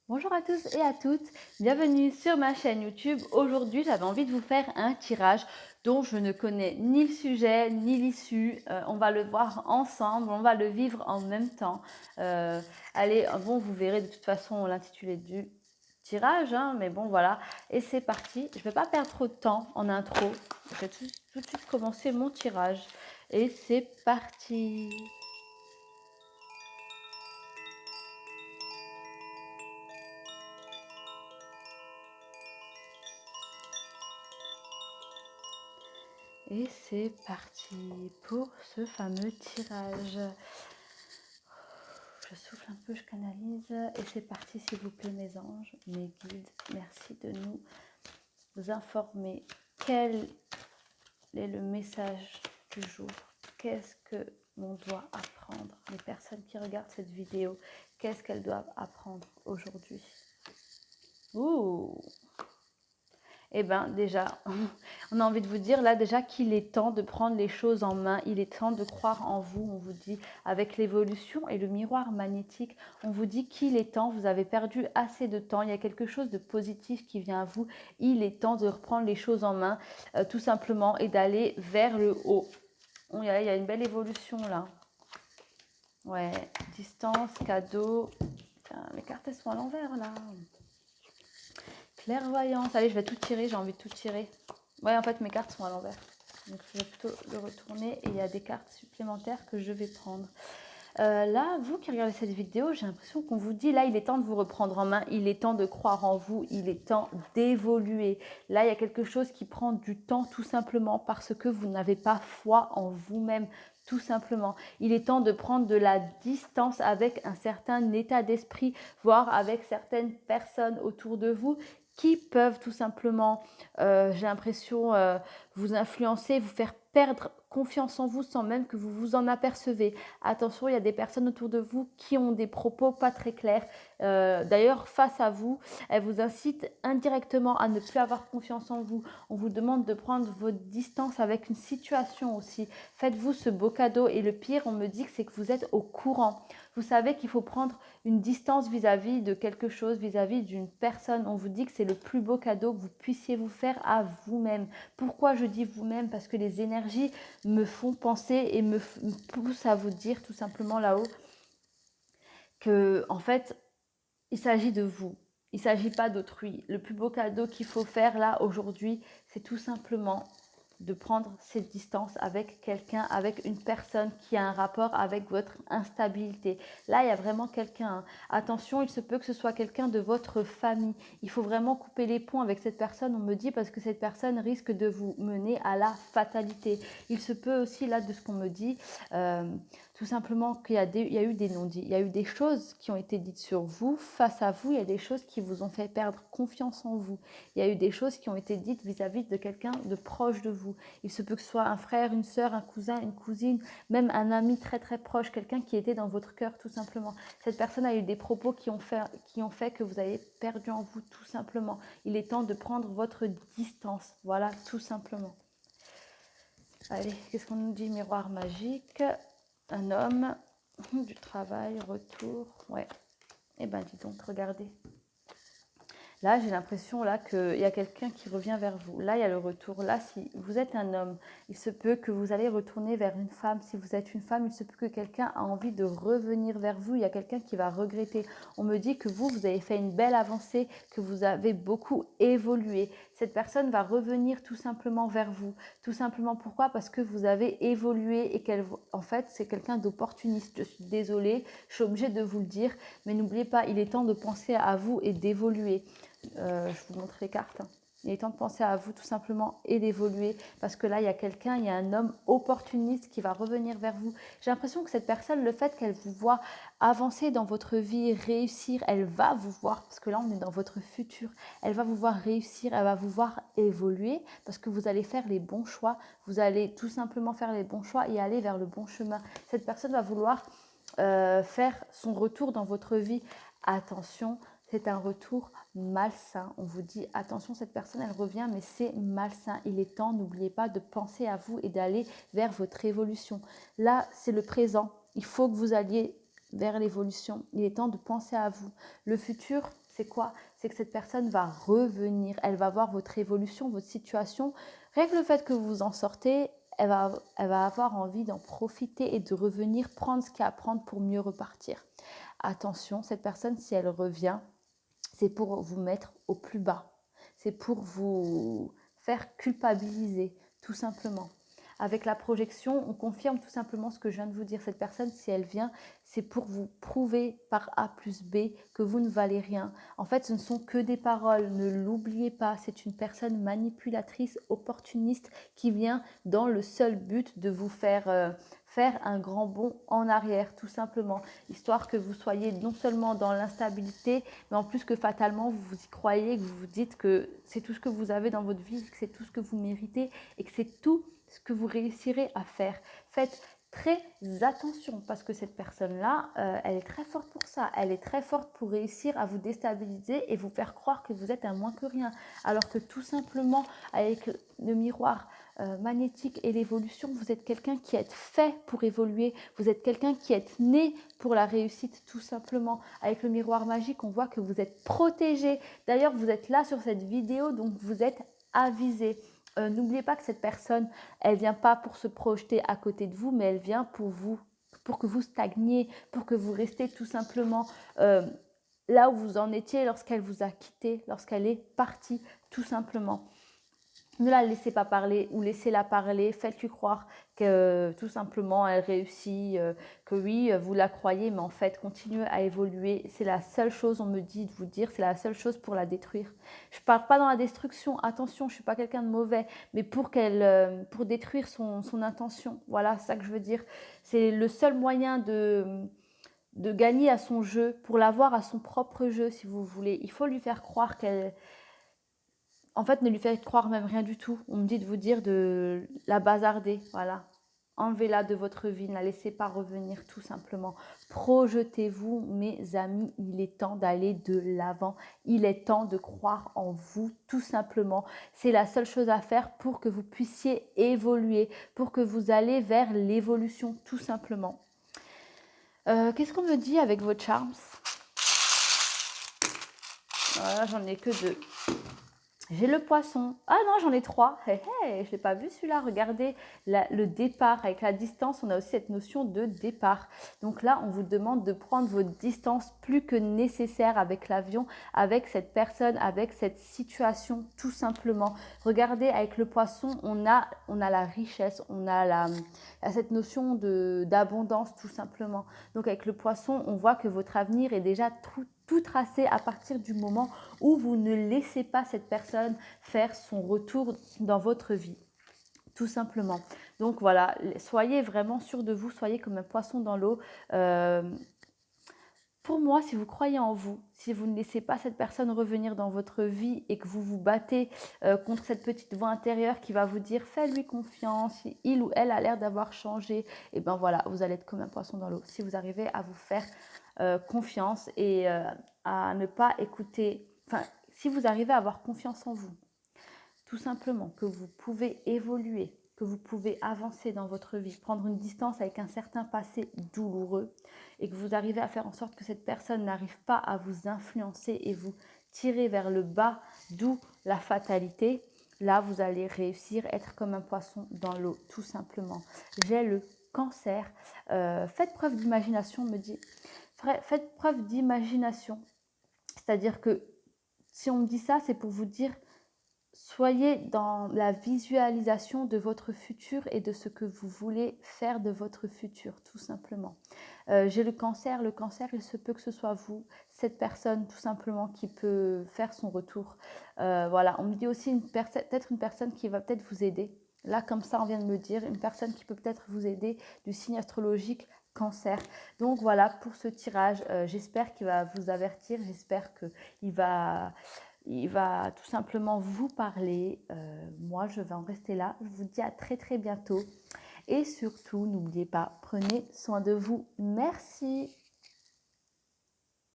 Bonjour à tous et à toutes, bienvenue sur ma chaîne YouTube. Aujourd'hui, j'avais envie de vous faire un tirage dont je ne connais ni le sujet ni l'issue. On va le voir ensemble, on va le vivre en même temps. Allez, bon, vous verrez de toute façon l'intitulé du tirage, hein, mais bon, voilà. Et c'est parti. Je ne vais pas perdre trop de temps en intro. Je vais tout de suite commencer mon tirage. Et c'est parti. Et c'est parti pour ce fameux tirage. Je souffle un peu, je canalise. Et c'est parti, s'il vous plaît, mes anges, mes guides. Merci de nous informer. Quel est le message du jour? Qu'est-ce que l'on doit apprendre? Les personnes qui regardent cette vidéo, qu'est-ce qu'elles doivent apprendre aujourd'hui? Ouh! Eh bien déjà, on a envie de vous dire là déjà qu'il est temps de prendre les choses en main, il est temps de croire en vous, on vous dit avec l'évolution et le miroir magnétique, on vous dit qu'il est temps, vous avez perdu assez de temps, il y a quelque chose de positif qui vient à vous, il est temps de reprendre les choses en main tout simplement et d'aller vers le haut. Il y a une belle évolution là. Ouais, distance, cadeau, putain, mes cartes elles sont à l'envers là. Clairvoyance. Allez, je vais tout tirer, j'ai envie de tout tirer. Ouais, en fait, mes cartes sont à l'envers. Donc, je vais plutôt le retourner et il y a des cartes supplémentaires que je vais prendre. Là, vous qui regardez cette vidéo, j'ai l'impression qu'on vous dit, là, il est temps de vous reprendre en main, il est temps de croire en vous, il est temps d'évoluer. Là, il y a quelque chose qui prend du temps tout simplement parce que vous n'avez pas foi en vous-même. Tout simplement, il est temps de prendre de la distance avec un certain état d'esprit, voire avec certaines personnes autour de vous qui peuvent tout simplement, j'ai l'impression, vous influencer, vous faire perdre confiance en vous sans même que vous vous en apercevez. Attention, il y a des personnes autour de vous qui ont des propos pas très clairs. D'ailleurs, face à vous, elles vous incitent indirectement à ne plus avoir confiance en vous. On vous demande de prendre votre distance avec une situation aussi. Faites-vous ce beau cadeau et le pire, on me dit que c'est que vous êtes au courant. Vous savez qu'il faut prendre une distance vis-à-vis de quelque chose, vis-à-vis d'une personne. On vous dit que c'est le plus beau cadeau que vous puissiez vous faire à vous-même. Pourquoi je dis vous-même? Parce que les énergies me font penser et me poussent à vous dire tout simplement là-haut que, en fait, il s'agit de vous. Il ne s'agit pas d'autrui. Le plus beau cadeau qu'il faut faire là aujourd'hui, c'est tout simplement de prendre cette distance avec quelqu'un, avec une personne qui a un rapport avec votre instabilité. Là, il y a vraiment quelqu'un. Hein. Attention, il se peut que ce soit quelqu'un de votre famille. Il faut vraiment couper les ponts avec cette personne, on me dit, parce que cette personne risque de vous mener à la fatalité. Il se peut aussi, là, de ce qu'on me dit, tout simplement qu'il y a eu des non-dits. Il y a eu des choses qui ont été dites sur vous, face à vous. Il y a des choses qui vous ont fait perdre confiance en vous. Il y a eu des choses qui ont été dites vis-à-vis de quelqu'un de proche de vous. Il se peut que ce soit un frère, une sœur, un cousin, une cousine, même un ami très très proche, quelqu'un qui était dans votre cœur tout simplement. Cette personne a eu des propos qui ont fait que vous avez perdu en vous tout simplement. Il est temps de prendre votre distance, voilà, tout simplement. Allez, qu'est-ce qu'on nous dit? Miroir magique, un homme, du travail, retour, ouais. Eh ben dis donc, regardez. Là, j'ai l'impression là qu'il y a quelqu'un qui revient vers vous. Là, il y a le retour. Là, si vous êtes un homme, il se peut que vous allez retourner vers une femme. Si vous êtes une femme, il se peut que quelqu'un a envie de revenir vers vous. Il y a quelqu'un qui va regretter. On me dit que vous avez fait une belle avancée, que vous avez beaucoup évolué. Cette personne va revenir tout simplement vers vous. Tout simplement pourquoi? Parce que vous avez évolué et qu'elle, en fait, c'est quelqu'un d'opportuniste. Je suis désolée, je suis obligée de vous le dire. Mais n'oubliez pas, il est temps de penser à vous et d'évoluer. Je vous montre les cartes. Il est temps de penser à vous tout simplement et d'évoluer parce que là, il y a quelqu'un, il y a un homme opportuniste qui va revenir vers vous. J'ai l'impression que cette personne, le fait qu'elle vous voit avancer dans votre vie, réussir, elle va vous voir, parce que là, on est dans votre futur, elle va vous voir réussir, elle va vous voir évoluer parce que vous allez faire les bons choix, vous allez tout simplement faire les bons choix et aller vers le bon chemin. Cette personne va vouloir faire son retour dans votre vie. Attention, c'est un retour malsain. On vous dit attention, cette personne elle revient, mais c'est malsain. Il est temps, n'oubliez pas de penser à vous et d'aller vers votre évolution. Là, c'est le présent. Il faut que vous alliez vers l'évolution. Il est temps de penser à vous. Le futur, c'est quoi? C'est que cette personne va revenir, elle va voir votre évolution, votre situation. Rien que le fait que vous en sortez, elle va avoir envie d'en profiter et de revenir prendre ce qu'il y a à prendre pour mieux repartir. Attention, cette personne, si elle revient, c'est pour vous mettre au plus bas. C'est pour vous faire culpabiliser, tout simplement. Avec la projection, on confirme tout simplement ce que je viens de vous dire. Cette personne, si elle vient, c'est pour vous prouver par A plus B que vous ne valez rien. En fait, ce ne sont que des paroles, ne l'oubliez pas. C'est une personne manipulatrice, opportuniste qui vient dans le seul but de vous faire un grand bond en arrière, tout simplement. Histoire que vous soyez non seulement dans l'instabilité, mais en plus que fatalement, vous y croyez, que vous vous dites que c'est tout ce que vous avez dans votre vie, que c'est tout ce que vous méritez et que c'est tout ce que vous réussirez à faire. Faites très attention parce que cette personne-là, elle est très forte pour ça. Elle est très forte pour réussir à vous déstabiliser et vous faire croire que vous êtes un moins que rien. Alors que tout simplement, avec le miroir magnétique et l'évolution, vous êtes quelqu'un qui est fait pour évoluer. Vous êtes quelqu'un qui est né pour la réussite, tout simplement. Avec le miroir magique, on voit que vous êtes protégé. D'ailleurs, vous êtes là sur cette vidéo, donc vous êtes avisé. N'oubliez pas que cette personne, elle vient pas pour se projeter à côté de vous, mais elle vient pour vous, pour que vous stagniez, pour que vous restiez tout simplement là où vous en étiez lorsqu'elle vous a quitté, lorsqu'elle est partie, tout simplement. Ne la laissez pas parler ou laissez-la parler, faites-lui croire que tout simplement elle réussit, que oui, vous la croyez, mais en fait, continuez à évoluer. C'est la seule chose, on me dit de vous dire, c'est la seule chose pour la détruire. Je ne parle pas dans la destruction, attention, je ne suis pas quelqu'un de mauvais, mais pour détruire son intention. Voilà, c'est ça que je veux dire. C'est le seul moyen de gagner à son jeu, pour l'avoir à son propre jeu, si vous voulez. Il faut lui faire croire qu'elle... En fait, ne lui faites croire même rien du tout. On me dit de vous dire de la bazarder, voilà. Enlevez-la de votre vie, ne la laissez pas revenir tout simplement. Projetez-vous, mes amis, il est temps d'aller de l'avant. Il est temps de croire en vous, tout simplement. C'est la seule chose à faire pour que vous puissiez évoluer, pour que vous allez vers l'évolution, tout simplement. Qu'est-ce qu'on me dit avec vos charms? Voilà, j'en ai que deux. J'ai le poisson. Ah non, j'en ai trois. Hey, hey, je ne l'ai pas vu celui-là. Regardez le départ. Avec la distance, on a aussi cette notion de départ. Donc là, on vous demande de prendre votre distance plus que nécessaire avec l'avion, avec cette personne, avec cette situation, tout simplement. Regardez, avec le poisson, on a la richesse, on a cette notion d'abondance, tout simplement. Donc avec le poisson, on voit que votre avenir est déjà tout tracé à partir du moment où vous ne laissez pas cette personne faire son retour dans votre vie, tout simplement. Donc voilà, soyez vraiment sûr de vous, soyez comme un poisson dans l'eau. Pour moi, si vous croyez en vous, si vous ne laissez pas cette personne revenir dans votre vie et que vous vous battez contre cette petite voix intérieure qui va vous dire « fais-lui confiance, il ou elle a l'air d'avoir changé », et bien voilà, vous allez être comme un poisson dans l'eau. Si vous arrivez à vous faire confiance et à ne pas écouter, enfin, si vous arrivez à avoir confiance en vous, tout simplement, que vous pouvez évoluer, que vous pouvez avancer dans votre vie, prendre une distance avec un certain passé douloureux et que vous arrivez à faire en sorte que cette personne n'arrive pas à vous influencer et vous tirer vers le bas, d'où la fatalité, là vous allez réussir à être comme un poisson dans l'eau, tout simplement. J'ai le cancer. Faites preuve d'imagination, me dit. Faites preuve d'imagination. C'est-à-dire que si on me dit ça, c'est pour vous dire soyez dans la visualisation de votre futur et de ce que vous voulez faire de votre futur, tout simplement. J'ai le cancer, il se peut que ce soit vous, cette personne tout simplement qui peut faire son retour. Voilà, on me dit aussi peut-être une personne qui va peut-être vous aider. Là, comme ça, on vient de me dire, une personne qui peut peut-être vous aider du signe astrologique cancer. Donc voilà pour ce tirage, j'espère qu'il va vous avertir, j'espère qu'il va tout simplement vous parler. Moi, je vais en rester là. Je vous dis à très très bientôt. Et surtout, n'oubliez pas, prenez soin de vous. Merci.